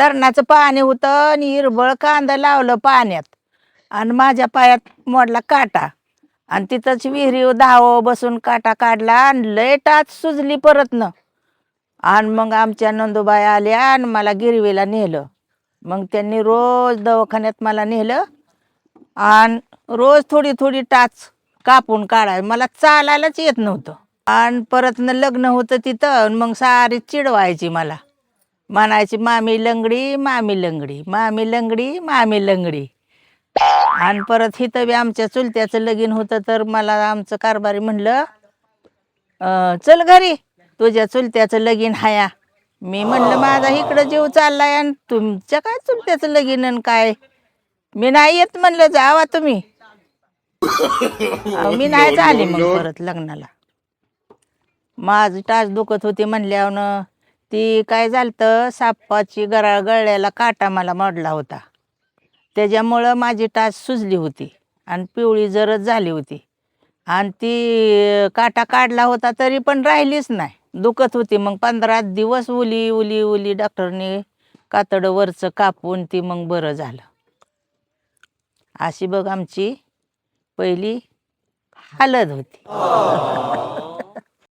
धरणाचं पाणी होतं आणि हिरबळ कांदा लावलं पाण्यात आणि माझ्या पायात मोडला काटा आणि तिथंच विहिरी धाव बसून काटा काढला आणि लय टाच सुजली परतनं. आणि मग आमच्या नंदूबाई आल्या आणि मला गिरवीला नेलं. मग त्यांनी रोज दवाखान्यात मला नेलं आणि रोज थोडी थोडी टाच कापून काढाय. मला चालायलाच येत नव्हतं. आणि परतनं लग्न होतं तिथं. मग सारी चिडवायची मला, म्हणायची मामी लंगडी मामी लंगडी मामी लंगडी मामी लंगडी. आणि परत इथं बी आमच्या चुलत्याचं लगीन होतं तर मला आमचं कारभारी म्हणलं चल घरी तुझ्या चुलत्याचं लगीन हाया. मी म्हणलं माझा इकडं जीव चाललाय आणि तुमच्या काय चुलत्याचं लगीन आणि काय, मी नाही येत म्हणलं, जावा तुम्ही. मी नाहीच आली मग परत लग्नाला. माझी टाच दुखत होती म्हणल्यावर ती काय झालं, सापाची गळ्याला काटा मला मोडला होता. त्याच्यामुळं माझी टाच सुजली होती आणि पिवळी जरद झाली होती. आणि ती काटा काढला होता तरी पण राहिलीच नाही, दुखत होती. मग 15 दिवस उली उली उली डॉक्टरने कातडं वरचं कापून ती मग बरं झालं. अशी बघ आमची पहिली हालत होती.